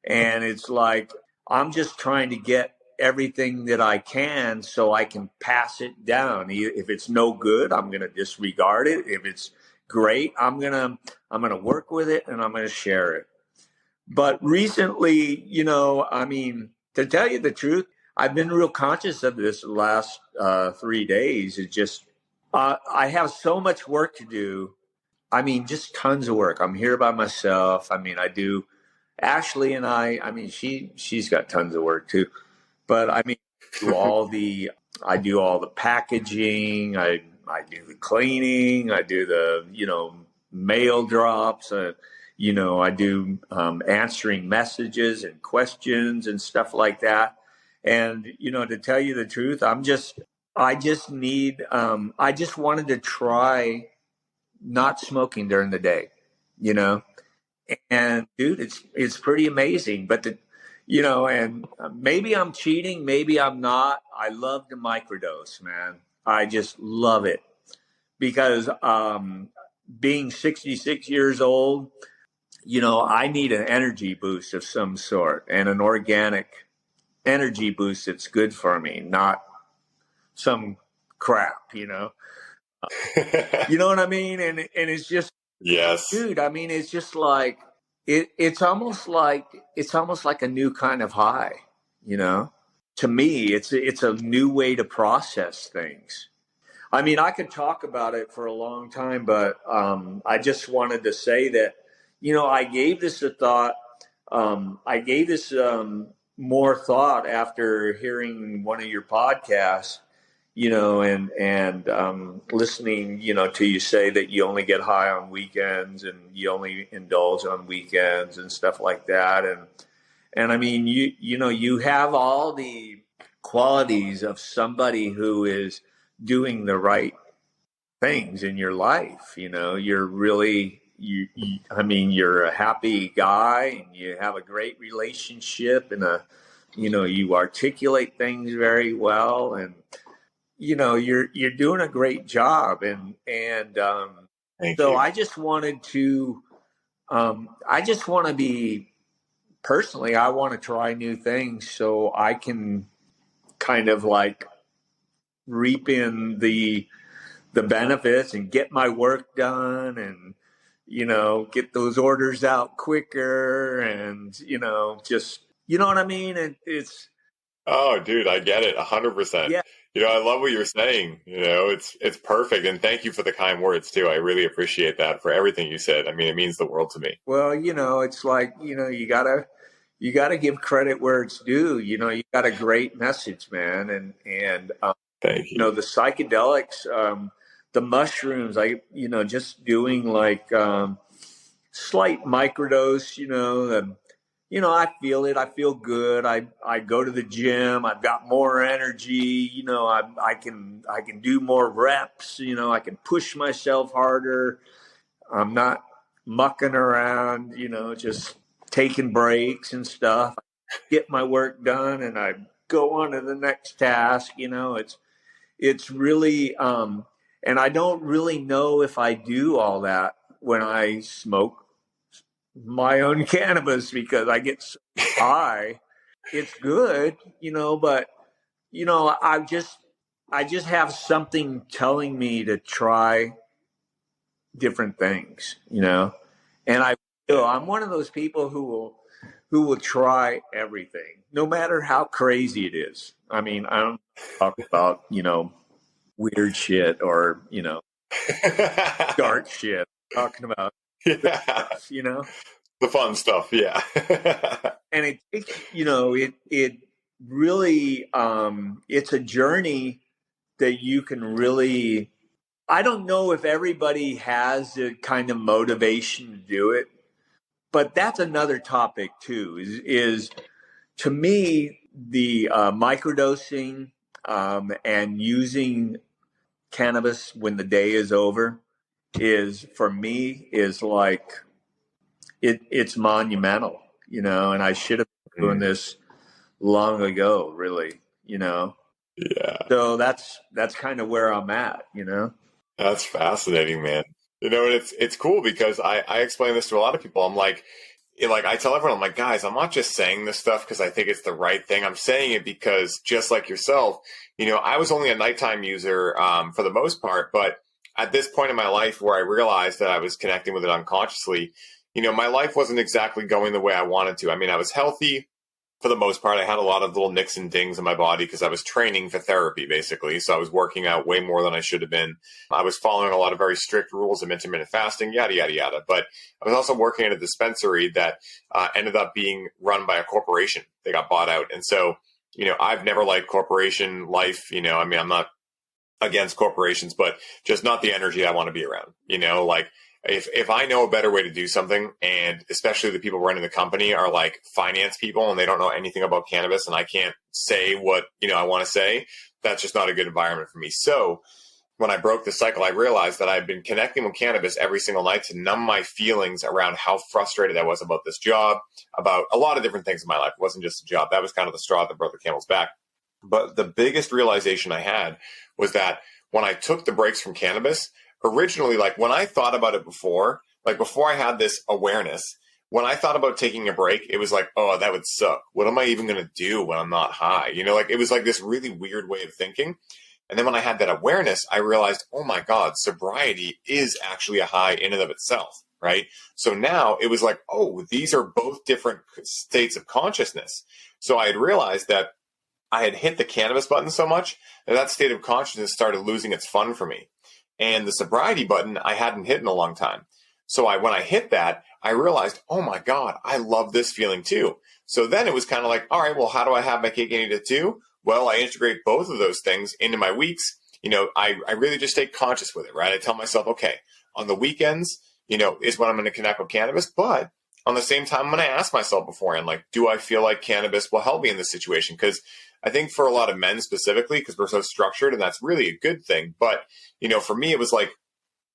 B: And it's like, I'm just trying to get everything that I can so I can pass it down. If it's no good, I'm going to disregard it. If it's great, I'm going to work with it and I'm going to share it. But recently, I mean, to tell you the truth, I've been real conscious of this the last 3 days. It's just, I have so much work to do. I mean, just tons of work. I'm here by myself. I mean, I do. Ashley and I mean, she's got tons of work too. But I mean, I do all the packaging. I do the cleaning. I do the, mail drops. I do answering messages and questions and stuff like that. And, to tell you the truth, I just wanted to try not smoking during the day, and dude, it's pretty amazing. But and maybe I'm cheating, maybe I'm not. I love the microdose, man. I just love it because being 66 years old, I need an energy boost of some sort, and an organic energy boost that's good for me, not some crap, you know. You know what I mean? And it's just,
A: yes,
B: dude, I mean, it's just like it's almost like a new kind of high, you know. To me, it's a new way to process things. I mean, I could talk about it for a long time, but I just wanted to say that, you know, I gave this a thought. I gave this more thought after hearing one of your podcasts, you know, and listening, you know, to you say that you only get high on weekends and you only indulge on weekends and stuff like that. And I mean, you know, you have all the qualities of somebody who is doing the right things in your life. You know, you're really, I mean, you're a happy guy and you have a great relationship and you know, you articulate things very well, and you know, you're doing a great job. And
A: thank
B: so
A: you.
B: I just wanted to, I just want to be, personally, I want to try new things so I can kind of like reap in the benefits and get my work done, and you know, get those orders out quicker, and you know, just, you know what I mean. It's
A: Oh, dude, I get it 100%.
B: yeah.
A: You know, I love what you're saying. You know, it's perfect, and thank you for the kind words too. I really appreciate that for everything you said. I mean, it means the world to me.
B: Well, you know, it's like, you know, you gotta give credit where it's due. You know, you got a great message, man, and
A: Thank
B: you know,
A: you.
B: the psychedelics, the mushrooms, you know, just doing like slight microdose, you know, I feel it. I feel good. I go to the gym. I've got more energy. You know, I can do more reps. You know, I can push myself harder. I'm not mucking around. You know, just taking breaks and stuff. Get my work done, and I go on to the next task. You know, it's really, and I don't really know if I do all that when I smoke my own cannabis, because I get so high. It's good, you know, but you know, I just have something telling me to try different things, you know. And I'm one of those people who will try everything, no matter how crazy it is. I mean, I don't talk about, you know, weird shit or, you know, dark shit. I'm talking about
A: Yeah,
B: stuff, you know.
A: the fun stuff. Yeah.
B: And it takes, you know, it really, it's a journey that you can really, I don't know if everybody has the kind of motivation to do it, but that's another topic too, is to me, the microdosing, and using cannabis when the day is over is, for me, is like, it's monumental, you know, and I should have been doing this long ago, really, you know.
A: Yeah.
B: So that's kind of where I'm at, you know.
A: That's fascinating, man. You know, and it's cool because I explain this to a lot of people. I'm like, I tell everyone, I'm like, guys, I'm not just saying this stuff because I think it's the right thing. I'm saying it because, just like yourself, you know, I was only a nighttime user for the most part, but at this point in my life where I realized that I was connecting with it unconsciously, you know, my life wasn't exactly going the way I wanted to. I mean, I was healthy for the most part. I had a lot of little nicks and dings in my body because I was training for therapy, basically. So I was working out way more than I should have been. I was following a lot of very strict rules of intermittent fasting, yada, yada, yada. But I was also working at a dispensary that ended up being run by a corporation. They got bought out. And so, you know, I've never liked corporation life. You know, I mean, I'm not against corporations, but just not the energy I want to be around. You know, like, if I know a better way to do something, and especially the people running the company are like finance people and they don't know anything about cannabis, and I can't say what, you know, I want to say, that's just not a good environment for me. So when I broke the cycle, I realized that I'd been connecting with cannabis every single night to numb my feelings around how frustrated I was about this job, about a lot of different things in my life. It wasn't just a job. That was kind of the straw that broke the camel's back. But the biggest realization I had was that when I took the breaks from cannabis, originally, like when I thought about it before, like before I had this awareness, when I thought about taking a break, it was like, oh, that would suck. What am I even going to do when I'm not high? Like it was like this really weird way of thinking. And then when I had that awareness, I realized, oh my God, sobriety is actually a high in and of itself, right? So now it was like, oh, these are both different states of consciousness. So I had realized that I had hit the cannabis button so much that state of consciousness started losing its fun for me. And the sobriety button I hadn't hit in a long time. So when I hit that, I realized, oh my God, I love this feeling too. So then it was kind of like, all right, well, how do I have my cake and eat it too? Well, I integrate both of those things into my weeks. I really just stay conscious with it, right? I tell myself, okay, on the weekends, is when I'm going to connect with cannabis. But on the same time, I'm going to ask myself beforehand, like, do I feel like cannabis will help me in this situation? Because I think for a lot of men specifically, because we're so structured, and that's really a good thing. But, for me, it was like,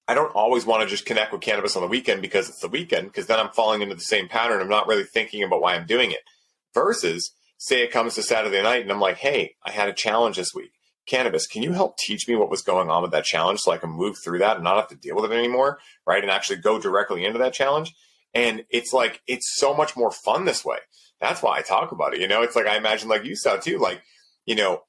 A: I don't always want to just connect with cannabis on the weekend because it's the weekend, because then I'm falling into the same pattern. I'm not really thinking about why I'm doing it. Versus, say it comes to Saturday night and I'm like, hey, I had a challenge this week. Cannabis, can you help teach me what was going on with that challenge so I can move through that and not have to deal with it anymore, right? And actually go directly into that challenge. And it's like, it's so much more fun this way. That's why I talk about it. It's like, I imagine like you saw too, like,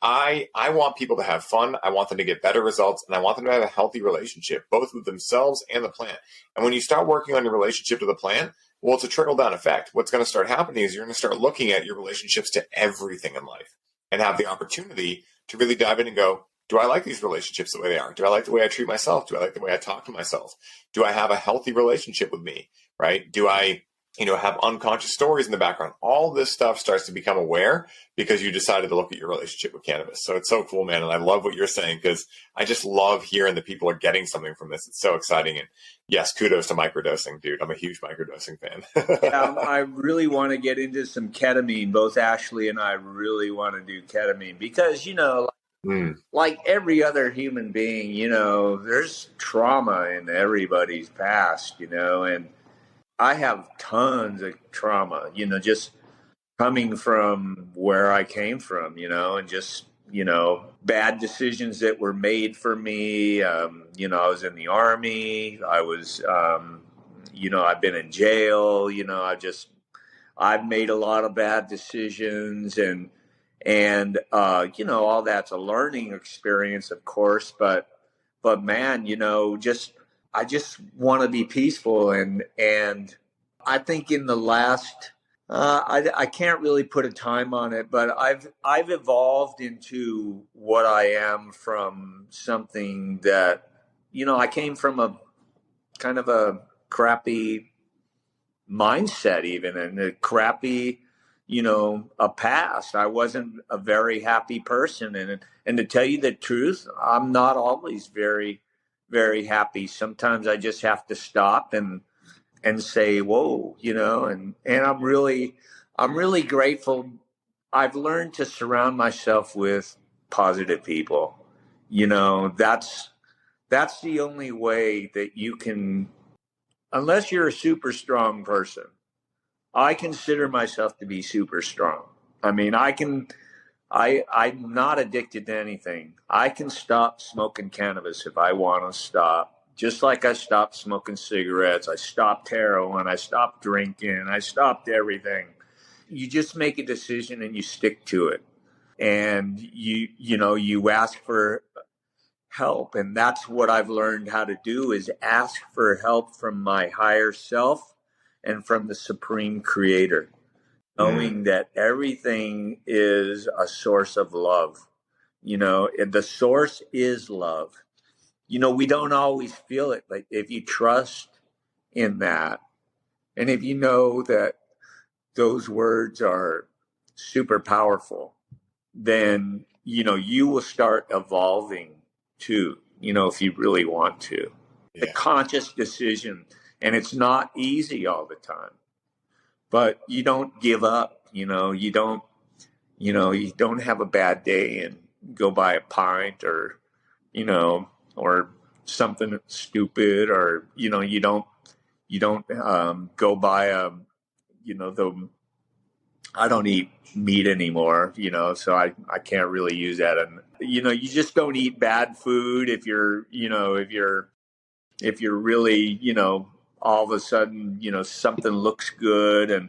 A: I want people to have fun. I want them to get better results, and I want them to have a healthy relationship, both with themselves and the plant. And when you start working on your relationship to the plant, well, it's a trickle-down effect. What's going to start happening is you're going to start looking at your relationships to everything in life and have the opportunity to really dive in and go, do I like these relationships the way they are? Do I like the way I treat myself? Do I like the way I talk to myself? Do I have a healthy relationship with me, right? Do I have unconscious stories in the background? All this stuff starts to become aware because you decided to look at your relationship with cannabis. So it's so cool, man. And I love what you're saying because I just love hearing that people are getting something from this. It's so exciting. And yes, kudos to microdosing, dude. I'm a huge microdosing fan.
B: Yeah, I really want to get into some ketamine. Both Ashley and I really want to do ketamine because, like every other human being, there's trauma in everybody's past, and I have tons of trauma, just coming from where I came from, and just, bad decisions that were made for me. I was in the Army. I was, I've been in jail. I've made a lot of bad decisions and all that's a learning experience, of course. But man, I just want to be peaceful. And I think in the last, I can't really put a time on it, but I've evolved into what I am from something that, I came from a kind of a crappy mindset even, and a crappy, a past. I wasn't a very happy person. And to tell you the truth, I'm not always very, very happy. Sometimes I just have to stop and say, whoa, and I'm really grateful. I've learned to surround myself with positive people. That's the only way that you can, unless you're a super strong person. I consider myself to be super strong. I mean, I'm not addicted to anything. I can stop smoking cannabis if I want to stop. Just like I stopped smoking cigarettes, I stopped heroin, I stopped drinking, I stopped everything. You just make a decision and you stick to it. And you ask for help. And that's what I've learned how to do, is ask for help from my higher self and from the Supreme Creator, knowing that everything is a source of love. The source is love. We don't always feel it, but if you trust in that, and if you know that those words are super powerful, then, you will start evolving too, if you really want to. Yeah. The conscious decision, and it's not easy all the time, but you don't give up, you don't have a bad day and go buy a pint or something stupid, or you don't go buy I don't eat meat anymore, so I can't really use that. And you just don't eat bad food if you're really all of a sudden, something looks good. And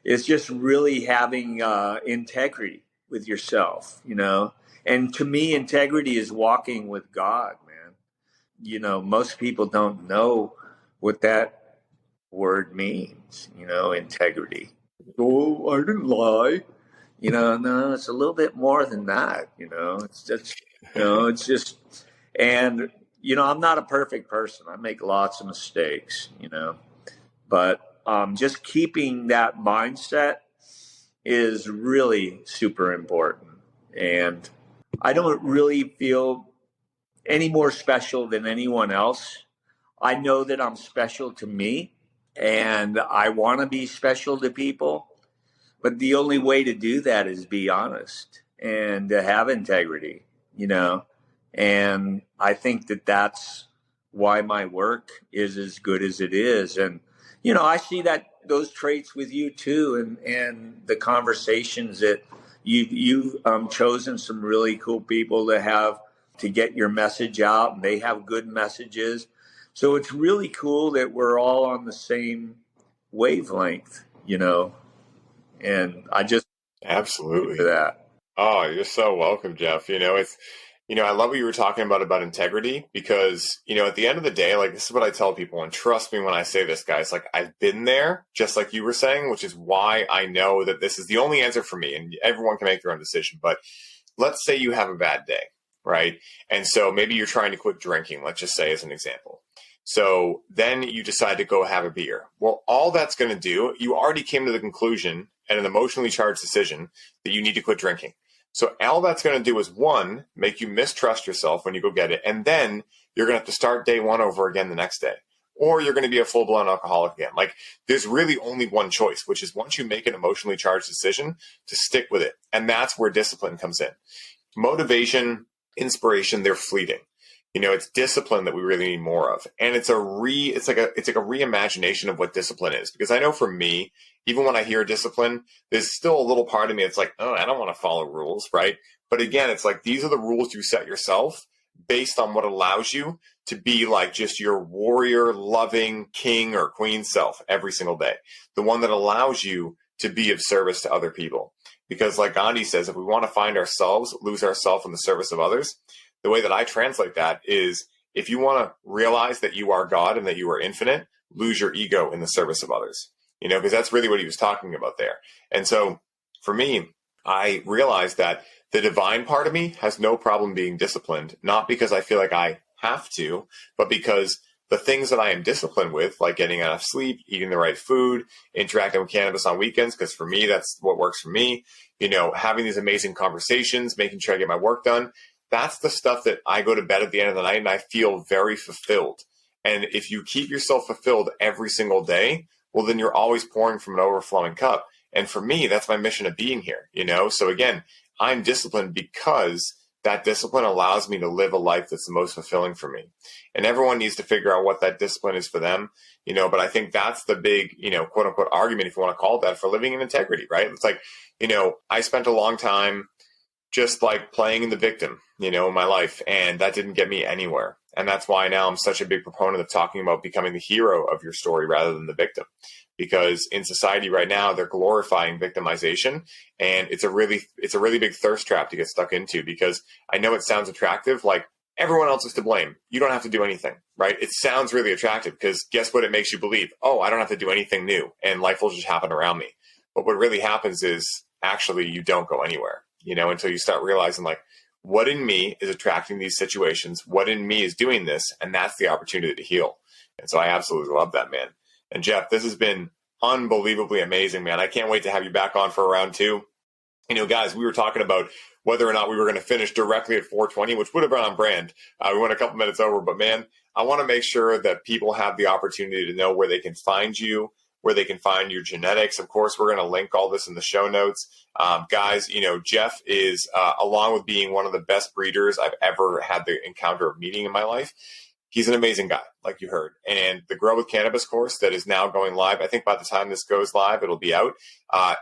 B: it's just really having integrity with yourself, And to me, integrity is walking with God, man. Most people don't know what that word means, integrity. Oh, I didn't lie. No, it's a little bit more than that, it's just, and, I'm not a perfect person. I make lots of mistakes, but just keeping that mindset is really super important. And I don't really feel any more special than anyone else. I know that I'm special to me, and I want to be special to people. But the only way to do that is be honest and to have integrity, And I think that that's why my work is as good as it is. And, I see that those traits with you too, and the conversations that you've chosen some really cool people to get your message out, and they have good messages. So it's really cool that we're all on the same wavelength, And I just
A: absolutely
B: for that.
A: Oh, you're so welcome, Jeff. I love what you were talking about integrity, because, at the end of the day, like, this is what I tell people. And trust me when I say this, guys, like, I've been there, just like you were saying, which is why I know that this is the only answer for me, and everyone can make their own decision. But let's say you have a bad day, right? And so maybe you're trying to quit drinking, let's just say, as an example. So then you decide to go have a beer. Well, all that's going to do, you already came to the conclusion and an emotionally charged decision that you need to quit drinking. So all that's going to do is, one, make you mistrust yourself when you go get it. And then you're going to have to start day one over again the next day. Or you're going to be a full-blown alcoholic again. Like, there's really only one choice, which is, once you make an emotionally charged decision, to stick with it. And that's where discipline comes in. Motivation, inspiration, they're fleeting. It's discipline that we really need more of. And it's like a reimagination of what discipline is. Because I know for me, even when I hear discipline, there's still a little part of me that's like, oh, I don't want to follow rules, right? But again, it's like, these are the rules you set yourself based on what allows you to be like just your warrior, loving king or queen self every single day. The one that allows you to be of service to other people. Because like Gandhi says, if we want to find ourselves, lose ourselves in the service of others, the way that I translate that is, if you want to realize that you are God and that you are infinite, lose your ego in the service of others, because that's really what he was talking about there. And so for me, I realized that the divine part of me has no problem being disciplined, not because I feel like I have to, but because the things that I am disciplined with, like getting enough sleep, eating the right food, interacting with cannabis on weekends, because for me, that's what works for me, having these amazing conversations, making sure I get my work done. That's the stuff that I go to bed at the end of the night and I feel very fulfilled. And if you keep yourself fulfilled every single day, well, then you're always pouring from an overflowing cup. And for me, that's my mission of being here, So again, I'm disciplined because that discipline allows me to live a life that's the most fulfilling for me. And everyone needs to figure out what that discipline is for them, but I think that's the big, quote unquote argument, if you want to call it that, for living in integrity, right? It's like, I spent a long time just like playing in the victim, in my life. And that didn't get me anywhere. And that's why now I'm such a big proponent of talking about becoming the hero of your story rather than the victim. Because in society right now, they're glorifying victimization. And it's a really big thirst trap to get stuck into, because I know it sounds attractive. Like, everyone else is to blame. You don't have to do anything, right? It sounds really attractive because guess what it makes you believe? Oh, I don't have to do anything new and life will just happen around me. But what really happens is actually you don't go anywhere. Until you start realizing, like, what in me is attracting these situations? What in me is doing this? And that's the opportunity to heal. And so I absolutely love that, man. And Jeff, this has been unbelievably amazing, man. I can't wait to have you back on for round two. Guys, we were talking about whether or not we were going to finish directly at 4:20, which would have been on brand. We went a couple minutes over, but man, I want to make sure that people have the opportunity to know where they can find you, where they can find your genetics. Of course, we're going to link all this in the show notes. Guys, Jeff is, along with being one of the best breeders I've ever had the encounter of meeting in my life, he's an amazing guy, like you heard. And the Grow with Cannabis course that is now going live, I think by the time this goes live, it'll be out.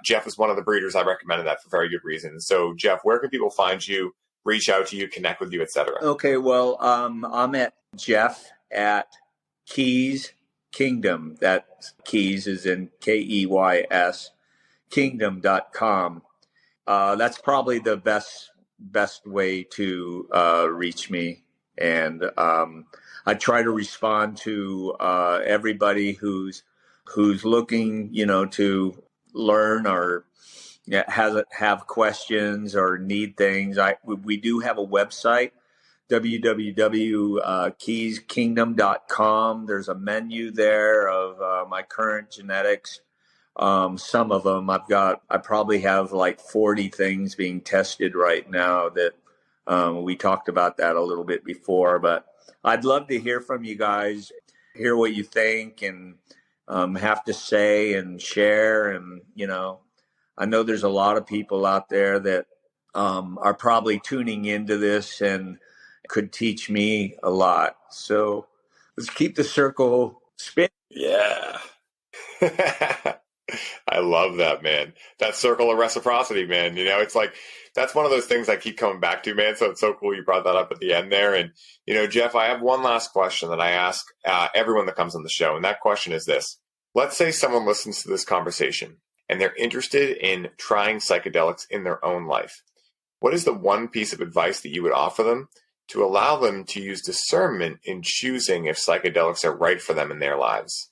A: Jeff is one of the breeders. I recommended that for very good reason. So, Jeff, where can people find you, reach out to you, connect with you, etc.?
B: Okay, well, I'm at Jeff at Keys Kingdom, that Keys is in Keys, kingdom.com. That's probably the best way to reach me. And I try to respond to everybody who's looking, to learn or have questions or need things. We do have a website, www.keyskingdom.com. There's a menu there of my current genetics. Some of them I probably have like 40 things being tested right now that we talked about that a little bit before, but I'd love to hear from you guys, hear what you think and have to say and share. And, I know there's a lot of people out there that are probably tuning into this and could teach me a lot. So let's keep the circle spinning.
A: Yeah. I love that, man. That circle of reciprocity, man. It's like, that's one of those things I keep coming back to, man. So it's so cool you brought that up at the end there. And, Jeff, I have one last question that I ask everyone that comes on the show. And that question is this. Let's say someone listens to this conversation and they're interested in trying psychedelics in their own life. What is the one piece of advice that you would offer them to allow them to use discernment in choosing if psychedelics are right for them in their lives?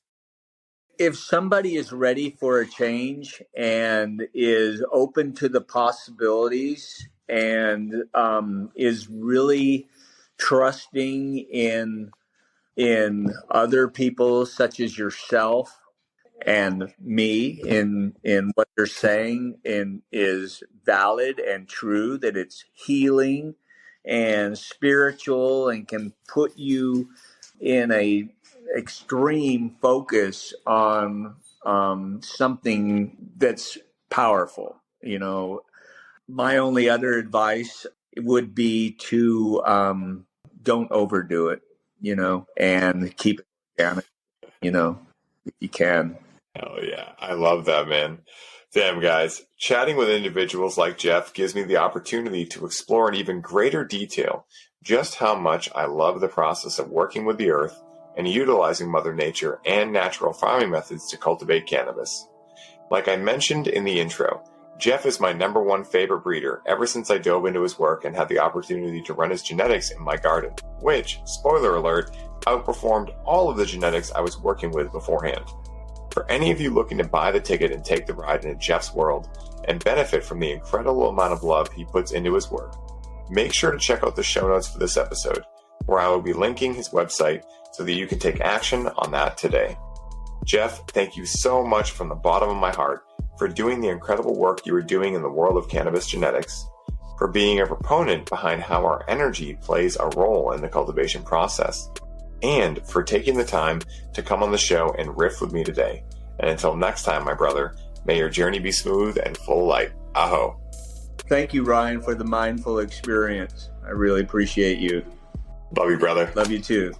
B: If somebody is ready for a change and is open to the possibilities and is really trusting in other people such as yourself and me in what they're saying and is valid and true, that it's healing and spiritual and can put you in a extreme focus on something that's powerful. My only other advice would be to don't overdo it, and keep it organic, if you can.
A: Oh yeah, I love that, man. Damn, guys, chatting with individuals like Jeff gives me the opportunity to explore in even greater detail just how much I love the process of working with the earth and utilizing Mother Nature and natural farming methods to cultivate cannabis. Like I mentioned in the intro, Jeff is my number one favorite breeder ever since I dove into his work and had the opportunity to run his genetics in my garden, which, spoiler alert, outperformed all of the genetics I was working with beforehand. For any of you looking to buy the ticket and take the ride into Jeff's world and benefit from the incredible amount of love he puts into his work, make sure to check out the show notes for this episode, where I will be linking his website so that you can take action on that today. Jeff, thank you so much from the bottom of my heart for doing the incredible work you are doing in the world of cannabis genetics, for being a proponent behind how our energy plays a role in the cultivation process, and for taking the time to come on the show and riff with me today. And until next time, my brother, may your journey be smooth and full of light. Aho.
B: Thank you, Ryan, for the mindful experience. I really appreciate you.
A: Love you, brother.
B: Love you too.